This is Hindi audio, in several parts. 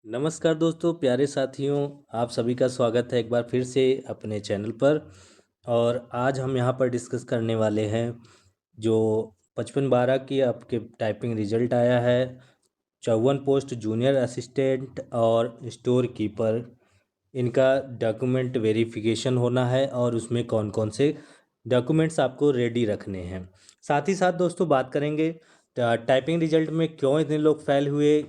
नमस्कार दोस्तों, प्यारे साथियों। आप सभी का स्वागत है एक बार फिर से अपने चैनल पर। और आज हम यहाँ पर डिस्कस करने वाले हैं जो 55-12 की आपके टाइपिंग रिजल्ट आया है। 54 पोस्ट जूनियर असिस्टेंट और स्टोर कीपर, इनका डॉक्यूमेंट वेरिफिकेशन होना है और उसमें कौन कौन से डॉक्यूमेंट्स आपको रेडी रखने हैं। साथ ही साथ दोस्तों बात करेंगे टाइपिंग रिजल्ट में क्यों इतने लोग फेल हुए,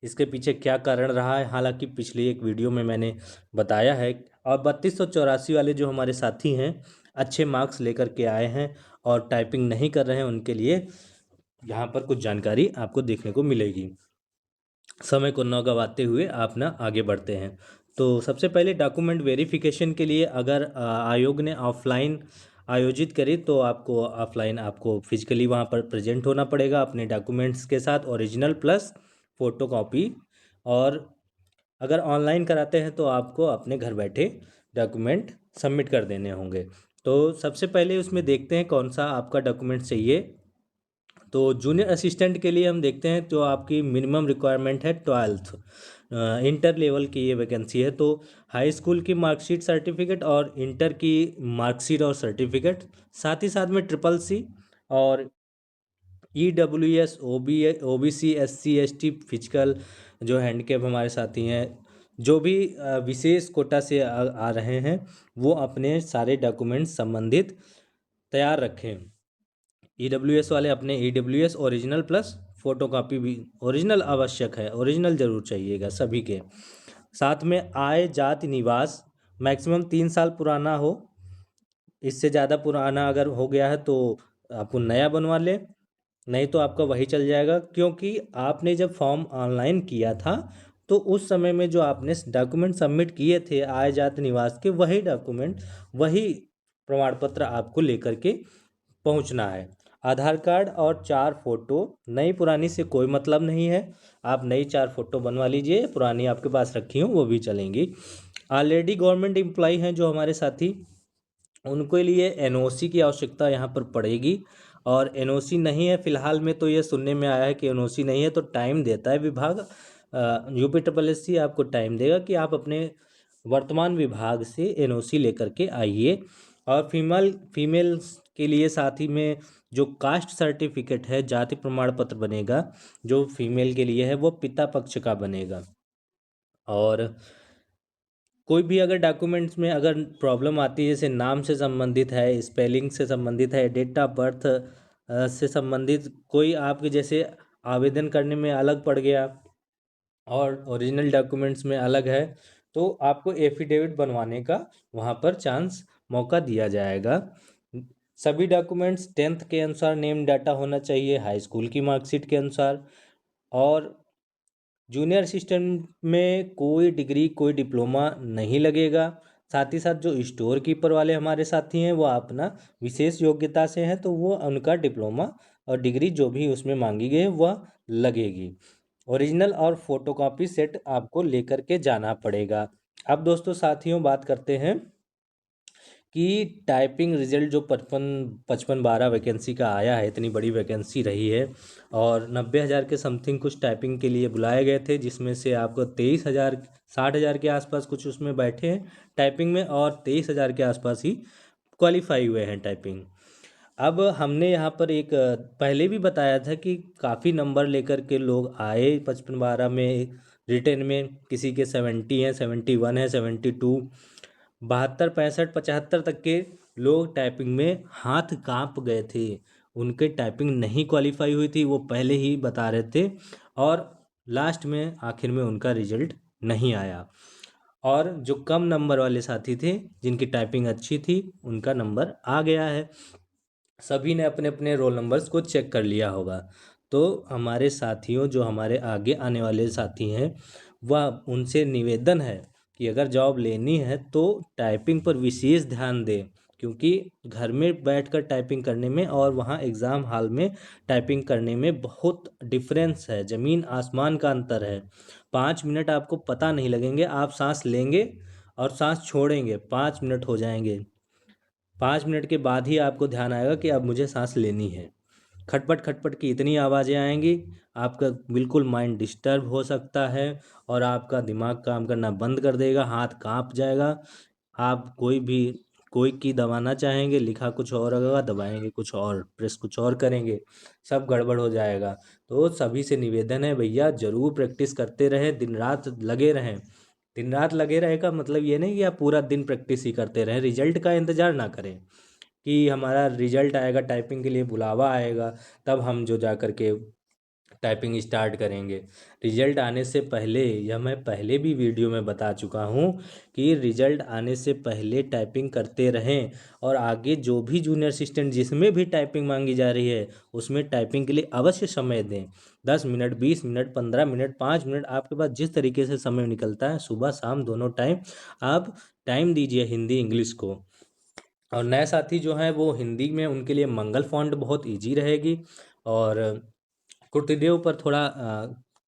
इसके पीछे क्या कारण रहा है। हालांकि पिछली एक वीडियो में मैंने बताया है। और 3284 वाले जो हमारे साथी हैं, अच्छे मार्क्स लेकर के आए हैं और टाइपिंग नहीं कर रहे हैं, उनके लिए यहाँ पर कुछ जानकारी आपको देखने को मिलेगी। समय को न गंवाते हुए आप ना आगे बढ़ते हैं। तो सबसे पहले डॉक्यूमेंट वेरिफिकेशन के लिए अगर आयोग ने ऑफलाइन आयोजित करी तो आपको ऑफलाइन आपको फिजिकली वहाँ पर प्रेजेंट होना पड़ेगा अपने डॉक्यूमेंट्स के साथ, ओरिजिनल प्लस फोटोकॉपी। और अगर ऑनलाइन कराते हैं तो आपको अपने घर बैठे डॉक्यूमेंट सबमिट कर देने होंगे। तो सबसे पहले उसमें देखते हैं कौन सा आपका डॉक्यूमेंट चाहिए। तो जूनियर असिस्टेंट के लिए हम देखते हैं तो आपकी मिनिमम रिक्वायरमेंट है 12th इंटर लेवल की ये वैकेंसी है। तो हाई स्कूल की मार्कशीट सर्टिफिकेट और इंटर की मार्कशीट और सर्टिफिकेट, साथ ही साथ में ट्रिपल सी और EWS OBC SC ST physical जो हैंडीकैप हमारे साथी हैं, जो भी विशेष कोटा से आ रहे हैं, वो अपने सारे डॉक्यूमेंट्स संबंधित तैयार रखें। EWS वाले अपने EWS ओरिजिनल प्लस फोटोकॉपी भी, ओरिजिनल आवश्यक है, ओरिजिनल ज़रूर चाहिएगा सभी के। साथ में आय जाति निवास मैक्सिमम 3 साल पुराना हो। इससे ज़्यादा पुराना अगर हो गया है तो आपको नया बनवा ले, नहीं तो आपका वही चल जाएगा। क्योंकि आपने जब फॉर्म ऑनलाइन किया था तो उस समय में जो आपने डॉक्यूमेंट सबमिट किए थे आय जाति निवास के, वही डॉक्यूमेंट, वही प्रमाण पत्र आपको लेकर के पहुंचना है। आधार कार्ड और 4 फोटो, नई पुरानी से कोई मतलब नहीं है। आप नई 4 फोटो बनवा लीजिए, पुरानी आपके पास रखी हो वो भी चलेंगी। ऑलरेडी गवर्नमेंट एम्प्लॉय हैं जो हमारे साथी, उनके लिए NOC की आवश्यकता यहाँ पर पड़ेगी। और NOC नहीं है फिलहाल में, तो ये सुनने में आया है कि NOC नहीं है, तो टाइम देता है विभाग। UPSSC आपको टाइम देगा कि आप अपने वर्तमान विभाग से NOC लेकर के आइए। और फीमेल्स के लिए साथ ही में जो कास्ट सर्टिफिकेट है, जाति प्रमाण पत्र बनेगा जो फीमेल के लिए है, वो पिता पक्ष का बनेगा। और कोई भी अगर डॉक्यूमेंट्स में अगर प्रॉब्लम आती है, जैसे नाम से संबंधित है, स्पेलिंग से संबंधित है, डेट ऑफ बर्थ से संबंधित कोई आपके जैसे आवेदन करने में अलग पड़ गया और ओरिजिनल डॉक्यूमेंट्स में अलग है, तो आपको एफिडेविट बनवाने का वहाँ पर मौका दिया जाएगा। सभी डॉक्यूमेंट्स 10th के अनुसार नेम डाटा होना चाहिए, हाई स्कूल की मार्कशीट के अनुसार। और जूनियर असिस्टेंट में कोई डिग्री कोई डिप्लोमा नहीं लगेगा। साथ ही साथ जो स्टोर कीपर वाले हमारे साथी हैं, वो अपना विशेष योग्यता से हैं तो वो उनका डिप्लोमा और डिग्री जो भी उसमें मांगी गई है वह लगेगी। ओरिजिनल और फोटोकॉपी सेट आपको लेकर के जाना पड़ेगा। अब दोस्तों साथियों बात करते हैं कि टाइपिंग रिजल्ट जो 55-12 वैकेंसी का आया है, इतनी बड़ी वैकेंसी रही है और 90,000 के समथिंग कुछ टाइपिंग के लिए बुलाए गए थे, जिसमें से आपको 23,000 60,000 के आसपास कुछ उसमें बैठे हैं टाइपिंग में और 23,000 के आसपास ही क्वालिफाई हुए हैं टाइपिंग। अब हमने यहाँ पर एक पहले भी बताया था कि काफ़ी नंबर लेकर के लोग आए 55-12 में। रिटेन में किसी के 70 हैं, 71 है, 72, 72, 65, 75 तक के लोग टाइपिंग में हाथ कांप गए थे। उनके टाइपिंग नहीं क्वालिफाई हुई थी, वो पहले ही बता रहे थे। और लास्ट में आखिर में उनका रिजल्ट नहीं आया। और जो कम नंबर वाले साथी थे जिनकी टाइपिंग अच्छी थी, उनका नंबर आ गया है। सभी ने अपने अपने रोल नंबर्स को चेक कर लिया होगा। तो हमारे साथियों, जो हमारे आगे आने वाले साथी हैं, वह उनसे निवेदन है कि अगर जॉब लेनी है तो टाइपिंग पर विशेष ध्यान दें। क्योंकि घर में बैठकर टाइपिंग करने में और वहाँ एग्ज़ाम हॉल में टाइपिंग करने में बहुत डिफरेंस है, ज़मीन आसमान का अंतर है। 5 मिनट आपको पता नहीं लगेंगे, आप सांस लेंगे और सांस छोड़ेंगे, 5 मिनट हो जाएंगे। 5 मिनट के बाद ही आपको ध्यान आएगा कि अब मुझे सांस लेनी है। खटपट खटपट की इतनी आवाज़ें आएंगी, आपका बिल्कुल माइंड डिस्टर्ब हो सकता है और आपका दिमाग काम करना बंद कर देगा, हाथ कांप जाएगा। आप कोई की दबाना चाहेंगे, लिखा कुछ और होगा, दबाएंगे कुछ और, प्रेस कुछ और करेंगे, सब गड़बड़ हो जाएगा। तो सभी से निवेदन है भैया, ज़रूर प्रैक्टिस करते रहें, दिन रात लगे रहें। दिन रात लगे रहे का मतलब ये नहीं कि आप पूरा दिन प्रैक्टिस ही करते रहें, रिजल्ट का इंतज़ार ना करें कि हमारा रिजल्ट आएगा, टाइपिंग के लिए बुलावा आएगा, तब हम जो जा कर के टाइपिंग स्टार्ट करेंगे। रिजल्ट आने से पहले, यह मैं पहले भी वीडियो में बता चुका हूँ कि रिजल्ट आने से पहले टाइपिंग करते रहें, और आगे जो भी जूनियर असिस्टेंट जिसमें भी टाइपिंग मांगी जा रही है उसमें टाइपिंग के लिए अवश्य समय दें। 10 मिनट, 20 मिनट, 15 मिनट, 5 मिनट, आपके पास जिस तरीके से समय निकलता है, सुबह शाम दोनों टाइम आप टाइम दीजिए हिंदी इंग्लिश को। और नए साथी जो हैं वो हिंदी में उनके लिए मंगल फॉन्ट बहुत इजी रहेगी, और कुर्तदेव पर थोड़ा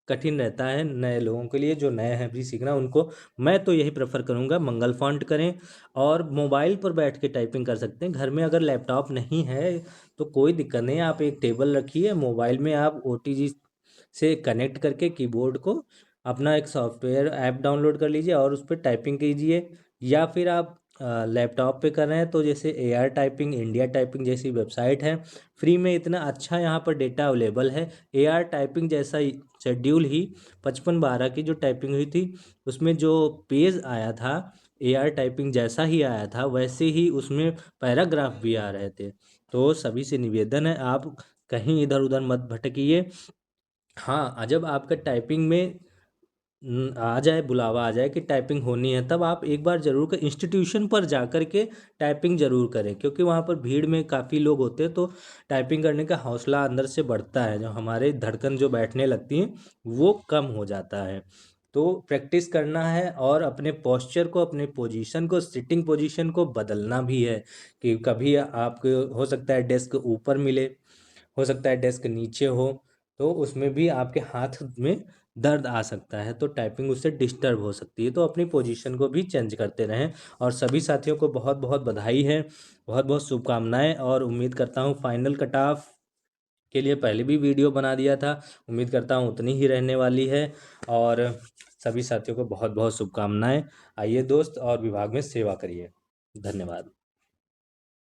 कठिन रहता है नए लोगों के लिए, जो नए हैं भी सीखना उनको। मैं तो यही प्रेफर करूँगा, मंगल फॉन्ट करें। और मोबाइल पर बैठ के टाइपिंग कर सकते हैं, घर में अगर लैपटॉप नहीं है तो कोई दिक्कत नहीं है, आप एक टेबल रखिए, मोबाइल में आप OTG से कनेक्ट करके कीबोर्ड को अपना एक सॉफ्टवेयर ऐप डाउनलोड कर लीजिए और उस पर टाइपिंग कीजिए। या फिर आप लैपटॉप पे कर रहे हैं तो जैसे AR टाइपिंग, इंडिया टाइपिंग जैसी वेबसाइट है, फ्री में इतना अच्छा यहाँ पर डेटा अवेलेबल है। AR टाइपिंग जैसा शेड्यूल ही 5512 की जो टाइपिंग हुई थी उसमें जो पेज आया था, AR टाइपिंग जैसा ही आया था, वैसे ही उसमें पैराग्राफ भी आ रहे थे। तो सभी से निवेदन है, आप कहीं इधर उधर मत भटकिए। हाँ, जब आपका टाइपिंग में आ जाए, बुलावा आ जाए कि टाइपिंग होनी है, तब आप एक बार ज़रूर कर इंस्टीट्यूशन पर जा कर के टाइपिंग ज़रूर करें, क्योंकि वहाँ पर भीड़ में काफ़ी लोग होते हैं, तो टाइपिंग करने का हौसला अंदर से बढ़ता है, जो हमारे धड़कन जो बैठने लगती हैं वो कम हो जाता है। तो प्रैक्टिस करना है और अपने पोस्चर को, अपने पोजीशन को, सिटिंग पोजीशन को बदलना भी है, कि कभी आपको हो सकता है डेस्क ऊपर मिले, हो सकता है डेस्क नीचे हो, तो उसमें भी आपके हाथ में दर्द आ सकता है, तो टाइपिंग उससे डिस्टर्ब हो सकती है। तो अपनी पोजीशन को भी चेंज करते रहें। और सभी साथियों को बहुत बहुत बधाई है, बहुत बहुत शुभकामनाएं, और उम्मीद करता हूँ फाइनल कट ऑफ के लिए पहले भी वीडियो बना दिया था, उम्मीद करता हूँ उतनी ही रहने वाली है। और सभी साथियों को बहुत बहुत शुभकामनाएं। आइए दोस्त, और विभाग में सेवा करिए। धन्यवाद।